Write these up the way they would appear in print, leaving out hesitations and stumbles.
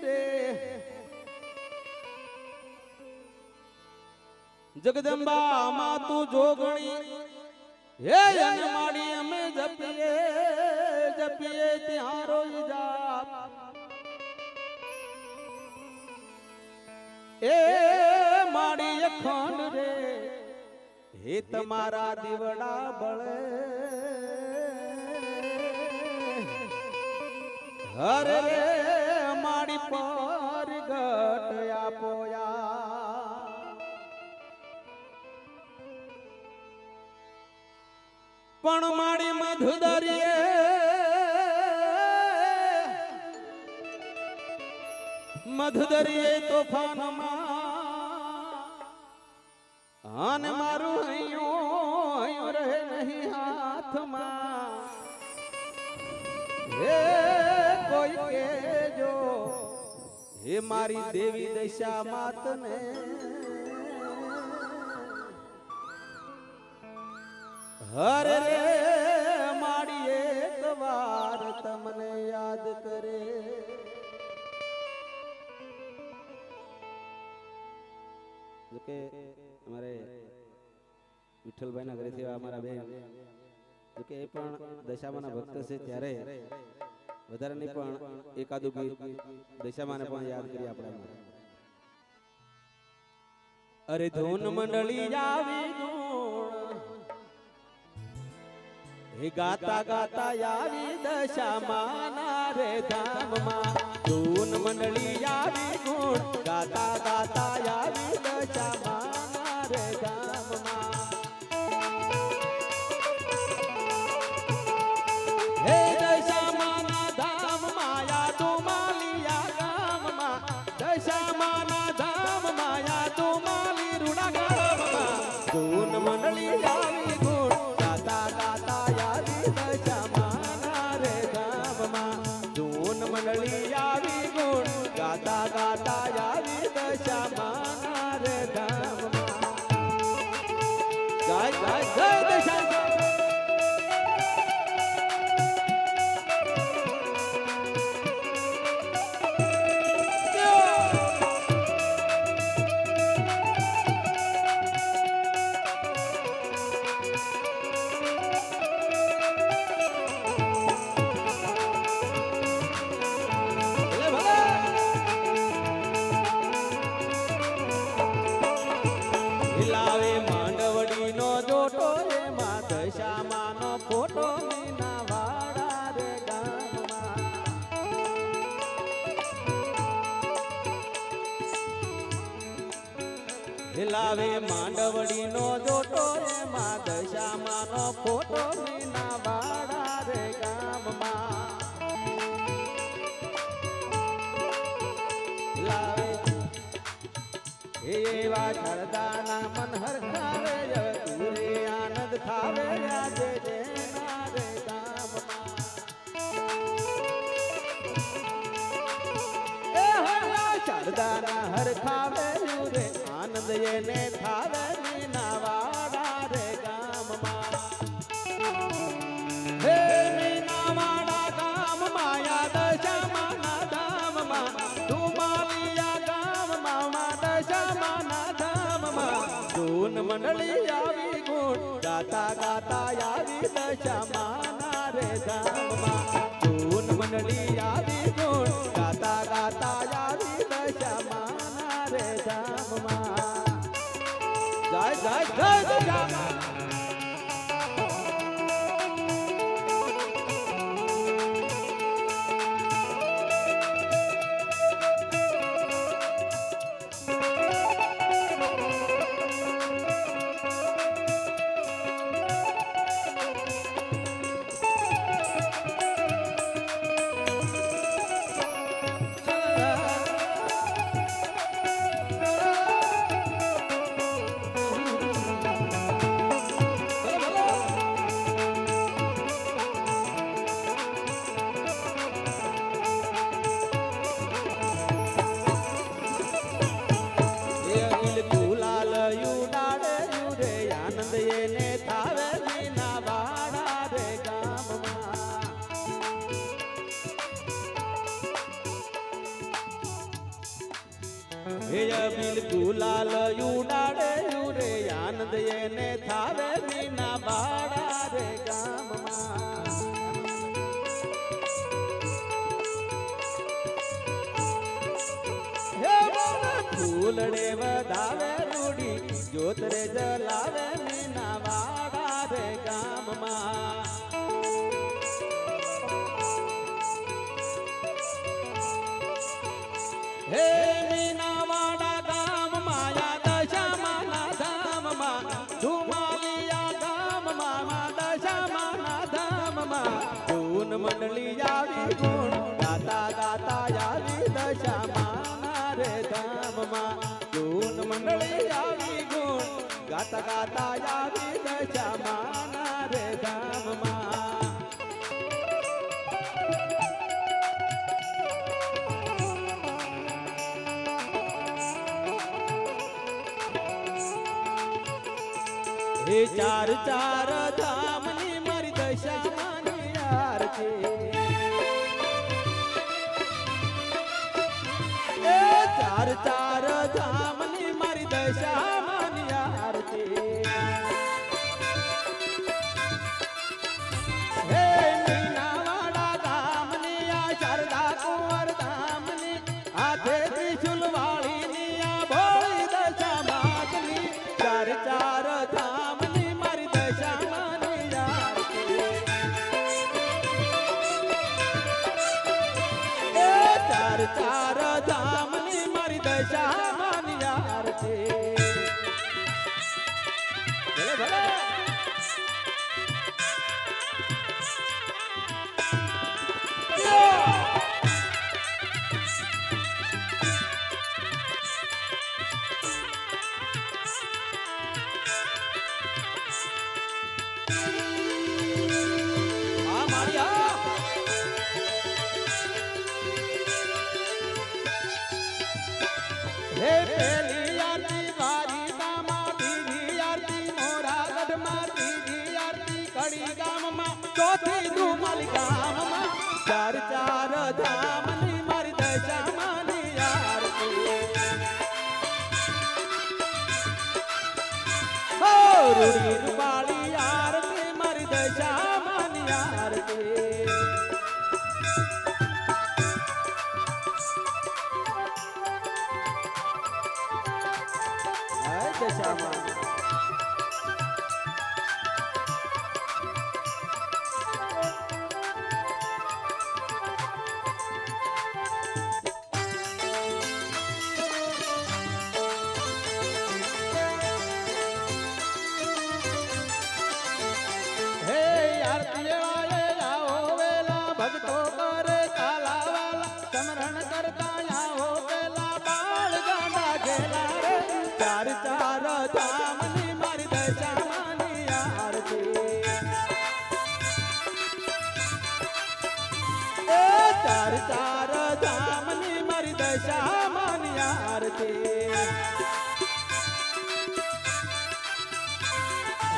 રે જગદંબા માં તું જોગણી હે અન માડી અમે જપીએ જપીએ ત્યાં રોઈ જાપ એ માડી અખંડ રે હે તમારા દીવડા બળે હરે રે માડી પર ગટ આપોયા પણ માડી મધુદરીએ મધુદરીએ તોફાનમાં આને મારું હૈયું રહે નહીં હાથમાં હે કોઈ કેજો હે મારી દેવી દશા માતને હરે રે માડી એક વાર તમને યાદ કરે જોકે અમારે વિઠ્ઠલભાઈ ના ઘરેથી અમારા બેન જોકે એ પણ દશામાના ભક્ત છે ત્યારે વધારે નહીં પણ એકાદું ગીત દશામાને પણ યાદ કરી આપણે અરે ધૂન મંડળી આવી ગુણ હે ગાતા ગાતા આવી દશામાના રે ધામમાં ધૂન મંડળી આવી ગુણ ગાતા ગાતા આવી દશામાના રે ધામમાં હે દશામાના ધામમાં યાદો માલિયા ગામમાં દશામાના ધામમાં યાદો માલી રૂડા ગામમાં ધૂન મંડળી આવી ગુણ ગાતા ગાતા આવી દશામાના રે ધામમાં ધૂન મંડળી આવી ગુણ ગાતા ગાતા આવી દશામાના રે ધામમાં જય જય જય દશા લાવે માંડવડી નો જોટો એમાં દશામાનો ફોટો મીના વાડા રે ગામમાં લાવે માંડવડી નો જોટો એમાં દશામાનો ફોટો મીના વાડા રે ગામમાં લાવે એવા શરદાના મન હરખાવે તુરે આનંદ થાવે આજે જેના રે ગામમાં એ હરા શરદાના હરખાવે તુરે આનંદ એને થાવે મીના વાડા રે ગામમાં હે મીના વાડા ગામમાં યાદ દશામાના ધામમાં તું માલિયા ગામમાં દશામાના ધામમાં ધૂન મંડળી આવી ગુણ ગાતા ગાતા આવી દશામાના રે ધામમાં ધૂન મંડળી આવી ગુણ ગાતા ગાતા આવી દશામાના રે ધામમાં જય જય જય દશામા હે અબિલ ગુલાલ ઉડાડે રે આનંદ એને થાવે મીના બાડા રે ગામમાં હે ફૂલડે વધાવે રૂડી જ્યોત રે જલાવે મીના બાડા રે ગામમાં હે મીનાવાડા ગામ માયા દશામાના ધામમાં ધુમાલિયા ગામ મામા દશામાના ધામમાં ધૂન મંડળી આવી ગુણ ગાતા ગાતા આવી દશામાના રે ધામમાં ધૂન મંડળી આવી ગુણ ગાતા ગાતા આવી દશામાના રે ધામમાં હે ચાર ચાર ધામની મારી દશામાની આરતી હે ચાર ચાર ધામની મારી દશામાની આરતી હે મીનાવાડા ધામની આ શારદા કુંવર ધામની હાથે ત્રિશુલવાળીની આ ભોળી દશામાની ચાર ચાર ધામ ચાર ધામની મારી દશામાની આરતી ભલે ભલે હે પેલી આરતી વારીદામાં બીજી આરતી મોરાગઢમાં ત્રીજી આરતી કડી ગામમાં ચોથી ધુમાલી ગામમાં ચાર ચાર ધામની મારી દશામાની આરતી હો રૂડી રૂપાળી આરતી મારી દશામાની આરતી દશામાં હે આરતી વાલે આવો વેલા ભક્તો કરે કાલા વાલા સમરણ કરતા આવો વેલા બાળ ગાંડા ઘેલા રે ચાર ચાર ધામની મારી દશામાની આરતી એ ચાર ચાર ધામની મારી દશામાની આરતી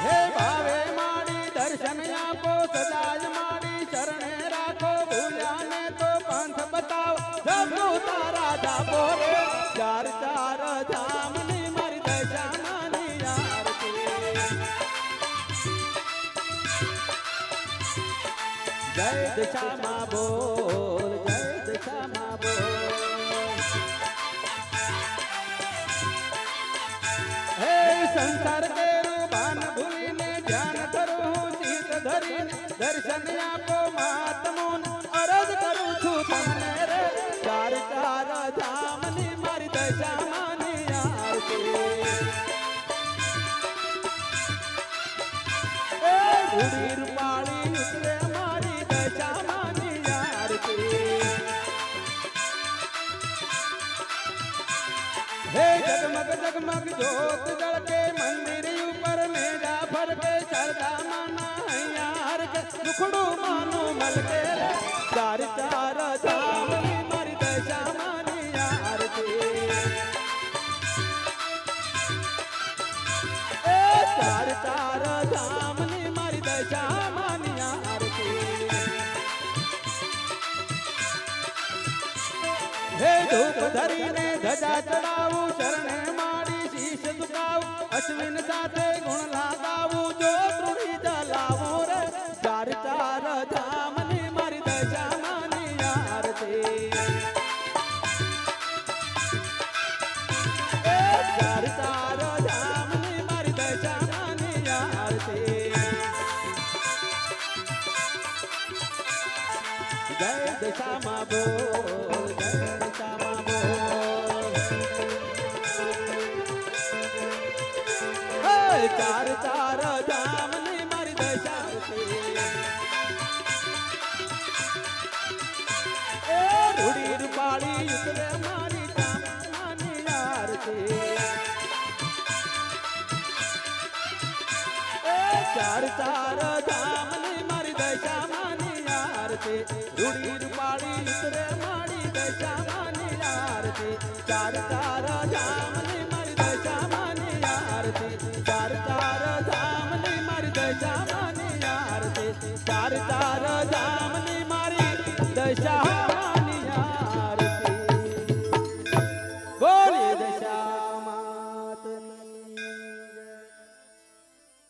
હે ભાવે માડી દર્શન આપો સદાય માડી શરણે રાખો ભૂલ્યાને તો પંથ બતાવો જગો તારા ધાબો રે ચાર ચાર ધામની મારી દશામાની આરતી જય દશામાં બોલ જય દશામાં બોલ હે સંસાર તેરું ભાન ભૂલીને ધ્યાન કરું ચિત્ત ધરીને દર્શન આપો મહાત્મોન અરજ કરું છું તમને રે ચાર ચાર ધામની મારી દશામાની આરતી એ રૂડી રૂપાળી ઉતરે મારી દશામાની આરતી હે જગમગ જગમગ જોત જળકે મંદિર ઉપર મેઘા ફરકે શારદા માના અહીંયા હરકે દુખડું માનું મલકે ચાર ચાર ધામની મારી દશામાની આરતી એ ચાર ચાર ધામની મારી દશામાની આરતી હે ધૂપ ધરીને ધજા ચડાવું શરણે માડી શીશ ઝુકાવું અશ્વિન સાથે ગુણ લાગાવું જો તૃણી જલાવું રે ચાર ચાર ધામની મારી દશામાની આરતી ચાર ચાર ધામની મારી દશામાની આરતી જય દશામાં બોલ જય દશામાં બોલ ચાર ચાર ધામની મારી દશારતી એ રૂડી રૂપાળી ઉતરે મારી ધામની આરતી એ ચાર ચાર ધામની મારી દશામાની આરતી રૂડી રૂપાળી ઉતરે મારી દશામાની આરતી ચાર ચાર ધામની મારી દશામાની આરતી ચાર ચાર ધામની મારી દશામાની આરતી ચાર ચાર ધામની મારી